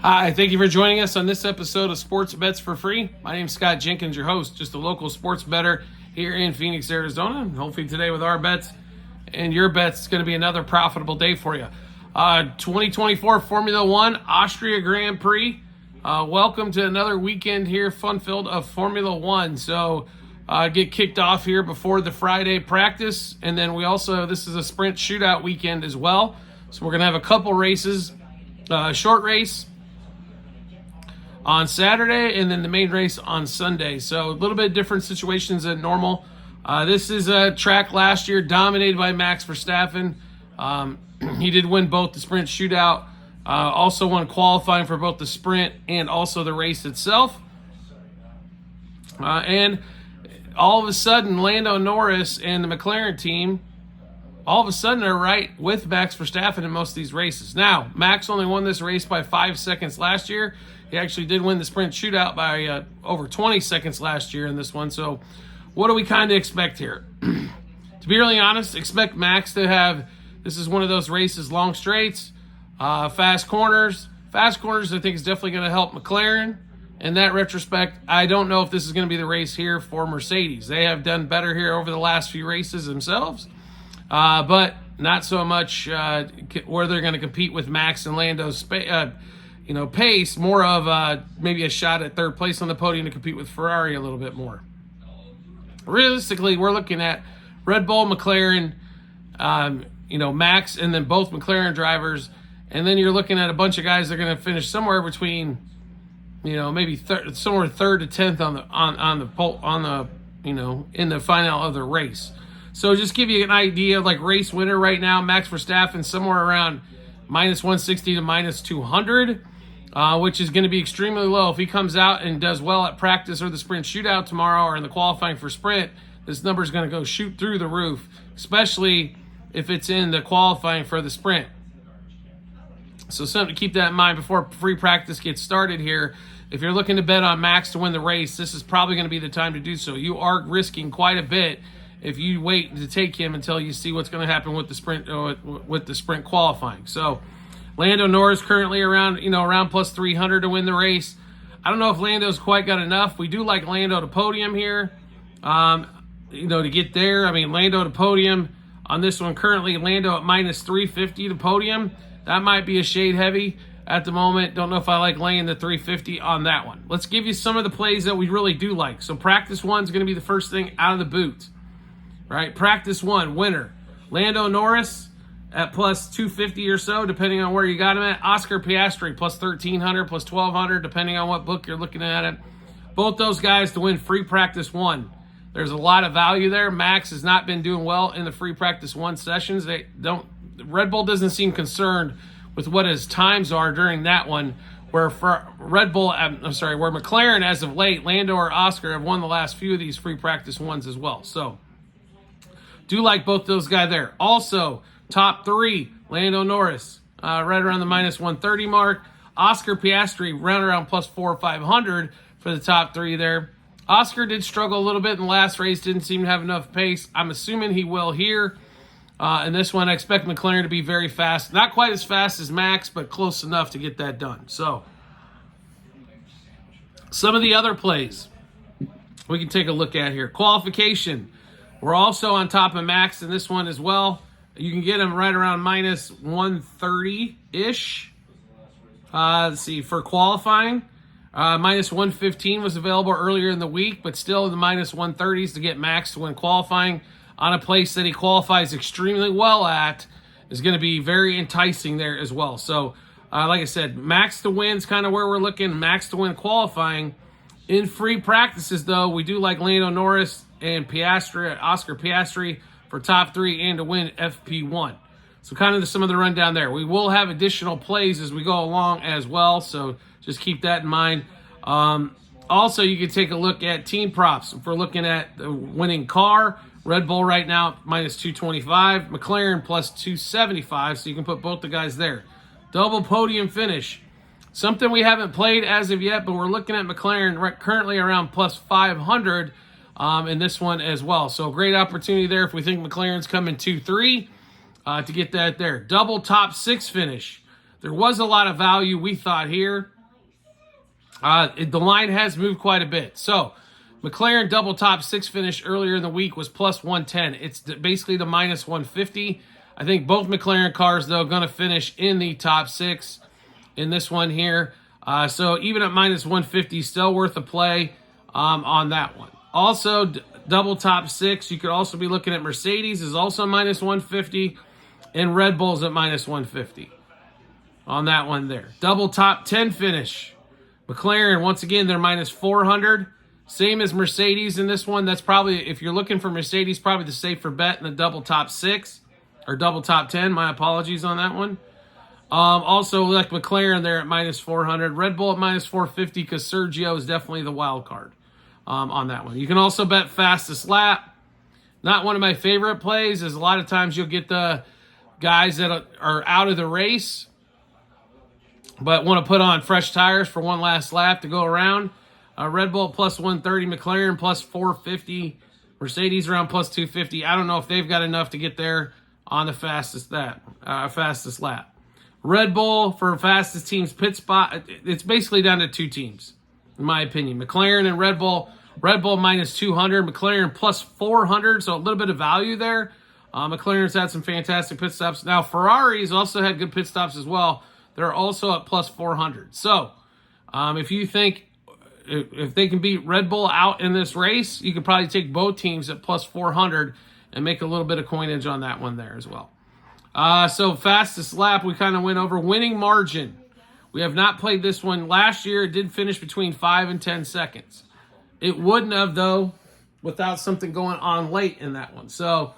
Hi, thank you for joining us on this episode of Sports Bets for Free. My name's Scott Jenkins, your host, just a local sports bettor here in Phoenix, Arizona. And hopefully today with our bets and your bets, it's going to be another profitable day for you. 2024 Formula One Austria Grand Prix. Welcome to another weekend here, fun-filled of Formula One. So get kicked off here before the Friday practice. And then this is a sprint shootout weekend as well. So we're going to have a couple races, short race on Saturday, and then the main race on Sunday. So a little bit different situations than normal. This is a track last year dominated by Max Verstappen. He did win both the sprint shootout, also won qualifying for both the sprint and also the race itself. And all of a sudden, Lando Norris and the McLaren team all of a sudden are right with Max Verstappen in most of these races. Now, Max only won this race by 5 seconds last year. He actually did win the sprint shootout by over 20 seconds last year in this one. So what do we kind of expect here? To be really honest, expect Max to have, this is one of those races, long straights, fast corners. Fast corners, I think, is definitely going to help McLaren. In that retrospect, I don't know if this is going to be the race here for Mercedes. They have done better here over the last few races themselves, but not so much where they're going to compete with Max and Lando's pace, more of maybe a shot at third place on the podium to compete with Ferrari a little bit more. Realistically, we're looking at Red Bull, McLaren, Max, and then both McLaren drivers, and then you're looking at a bunch of guys that are going to finish somewhere between, maybe somewhere third to 10th in the final of the race. So just give you an idea, like race winner right now, Max Verstappen somewhere around minus 160 to minus 200. Which is going to be extremely low. If he comes out and does well at practice or the sprint shootout tomorrow or in the qualifying for sprint, this number is going to go shoot through the roof, especially if it's in the qualifying for the sprint. So something to keep that in mind before free practice gets started here. If you're looking to bet on Max to win the race, this is probably going to be the time to do so. You are risking quite a bit if you wait to take him until you see what's going to happen with the sprint qualifying. So Lando Norris currently around plus 300 to win the race. I don't know if Lando's quite got enough. We do like Lando to podium here, to get there. I mean, Lando to podium on this one currently, Lando at minus 350 to podium. That might be a shade heavy at the moment. Don't know if I like laying the 350 on that one. Let's give you some of the plays that we really do like. So practice one is going to be the first thing out of the boot, right? Practice one, winner, Lando Norris at plus 250 or so, depending on where you got him at. Oscar Piastri, plus 1,300, plus 1,200, depending on what book you're looking at it. Both those guys to win free practice one. There's a lot of value there. Max has not been doing well in the free practice one sessions. Red Bull doesn't seem concerned with what his times are during that one, where for where McLaren as of late, Lando or Oscar have won the last few of these free practice ones as well. So do like both those guys there. Also, top three, Lando Norris, right around the minus 130 mark. Oscar Piastri, around plus 400 or 500 for the top three there. Oscar did struggle a little bit in the last race, didn't seem to have enough pace. I'm assuming he will here. In this one, I expect McLaren to be very fast. Not quite as fast as Max, but close enough to get that done. So, some of the other plays we can take a look at here. Qualification. We're also on top of Max in this one as well. You can get him right around minus 130-ish. Let's see, for qualifying. Minus 115 was available earlier in the week, but still the minus 130s to get Max to win qualifying on a place that he qualifies extremely well at is going to be very enticing there as well. So, like I said, Max to win is kind of where we're looking. Max to win qualifying. In free practices, though, we do like Lando Norris and Oscar Piastri for top three and to win FP1. So kind of some of the rundown there. We will have additional plays as we go along as well, so just keep that in mind. Also, you can take a look at team props. If we're looking at the winning car, Red Bull right now minus 225, McLaren plus 275, so you can put both the guys there. Double podium finish. Something we haven't played as of yet, but we're looking at McLaren currently around plus 500 in this one as well. So great opportunity there if we think McLaren's coming 2-3 to get that there. Double top six finish. there was a lot of value, we thought, here. The line has moved quite a bit. So, McLaren double top 6 finish earlier in the week was plus 110. It's basically the minus 150. I think both McLaren cars, though, going to finish in the top 6 in this one here. So even at minus 150, still worth a play on that one. Also, double top 6, you could also be looking at Mercedes is also minus 150, and Red Bull's at minus 150 on that one there. Double top 10 finish. McLaren, once again, they're minus 400. Same as Mercedes in this one. That's probably, if you're looking for Mercedes, probably the safer bet in the double top 6. Or double top 10, my apologies on that one. Also, like McLaren, they're at minus 400. Red Bull at minus 450 because Sergio is definitely the wild card on that one. You can also bet fastest lap. Not one of my favorite plays, is a lot of times you'll get the guys that are out of the race but want to put on fresh tires for one last lap to go around. Red Bull plus 130, McLaren plus 450, Mercedes around plus 250. I don't know if they've got enough to get there on the fastest lap. Red Bull for fastest teams pit spot. It's basically down to 2 teams, in my opinion. McLaren and Red Bull. Red Bull minus 200, McLaren plus 400, so a little bit of value there. McLaren's had some fantastic pit stops. Now, Ferrari's also had good pit stops as well. They're also at plus 400. So, if you think if they can beat Red Bull out in this race, you could probably take both teams at plus 400 and make a little bit of coinage on that one there as well. So fastest lap, we kind of went over. Winning margin. We have not played this one. Last year, it did finish between 5 and 10 seconds. It wouldn't have, though, without something going on late in that one. So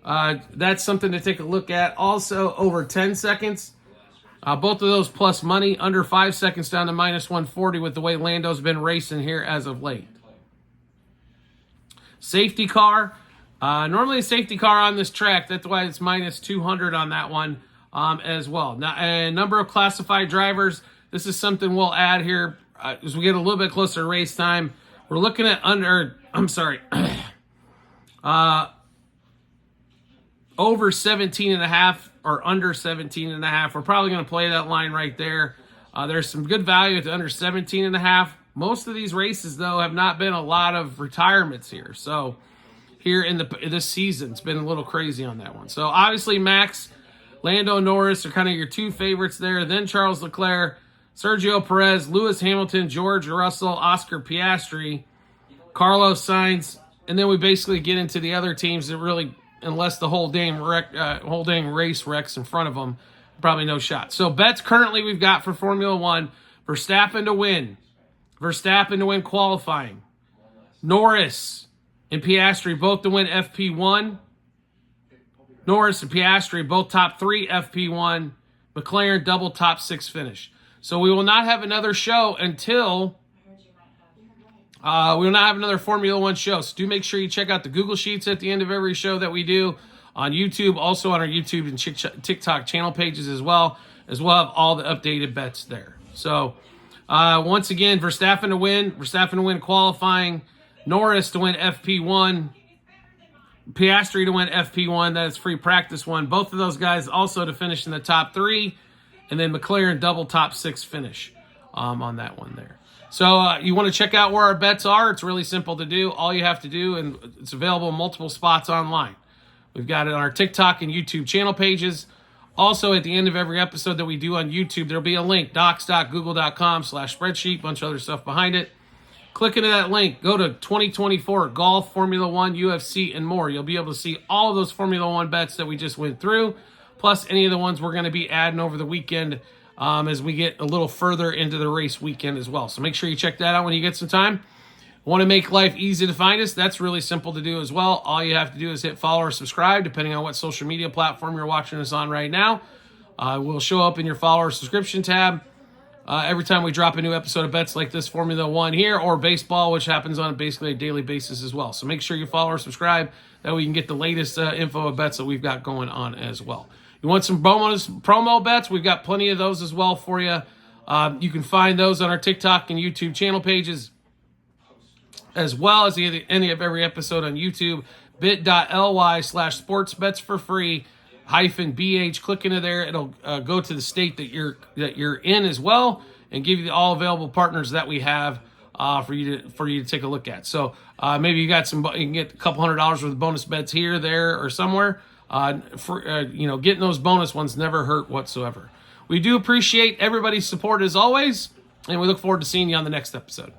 that's something to take a look at. Also, over 10 seconds. Both of those plus money. Under 5 seconds down to minus 140 with the way Lando's been racing here as of late. Safety car. Normally a safety car on this track. That's why it's minus 200 on that one as well. Now, a number of classified drivers. This is something we'll add here as we get a little bit closer to race time. We're looking at over 17 and a half or under 17 and a half. We're probably going to play that line right there. There's some good value at the under 17 and a half. Most of these races, though, have not been a lot of retirements here. So here in this season, it's been a little crazy on that one. So obviously Max, Lando Norris are kind of your 2 favorites there. Then Charles Leclerc, Sergio Perez, Lewis Hamilton, George Russell, Oscar Piastri, Carlos Sainz, and then we basically get into the other teams that really, unless the whole dang race wrecks in front of them, probably no shot. So bets currently we've got for Formula One: Verstappen to win qualifying, Norris and Piastri both to win FP1. Norris and Piastri both top 3 FP1. McLaren double top 6 finish. So we will not have another show until we will not have another Formula One show. So do make sure you check out the Google Sheets at the end of every show that we do on YouTube, also on our YouTube and TikTok channel pages as well have all the updated bets there. So once again, Verstappen to win qualifying, Norris to win FP1, Piastri to win FP1, that is free practice one. Both of those guys also to finish in the top 3, and then McLaren double top 6 finish on that one there. So you want to check out where our bets are. It's really simple to do. All you have to do, and it's available in multiple spots online. We've got it on our TikTok and YouTube channel pages. Also, at the end of every episode that we do on YouTube, there'll be a link, docs.google.com/spreadsheet, bunch of other stuff behind it. Click into that link. Go to 2024 Golf, Formula One, UFC, and more. You'll be able to see all of those Formula One bets that we just went through, plus any of the ones we're going to be adding over the weekend as we get a little further into the race weekend as well. So make sure you check that out when you get some time. Want to make life easy to find us? That's really simple to do as well. All you have to do is hit follow or subscribe, depending on what social media platform you're watching us on right now. We'll show up in your follow or subscription tab every time we drop a new episode of bets like this Formula One here, or baseball, which happens on basically a daily basis as well. So make sure you follow or subscribe. That way you can get the latest info of bets that we've got going on as well. You want some bonus promo bets? We've got plenty of those as well for you. You can find those on our TikTok and YouTube channel pages, as well as the end of every episode on YouTube, bit.ly/sportsbets for free. BH. Click into there. It'll go to the state that you're in as well, and give you all available partners that we have for you to take a look at. So maybe you can get a couple $100 worth of bonus bets here, there, or somewhere. Getting those bonus ones never hurt whatsoever. We do appreciate everybody's support as always, and we look forward to seeing you on the next episode.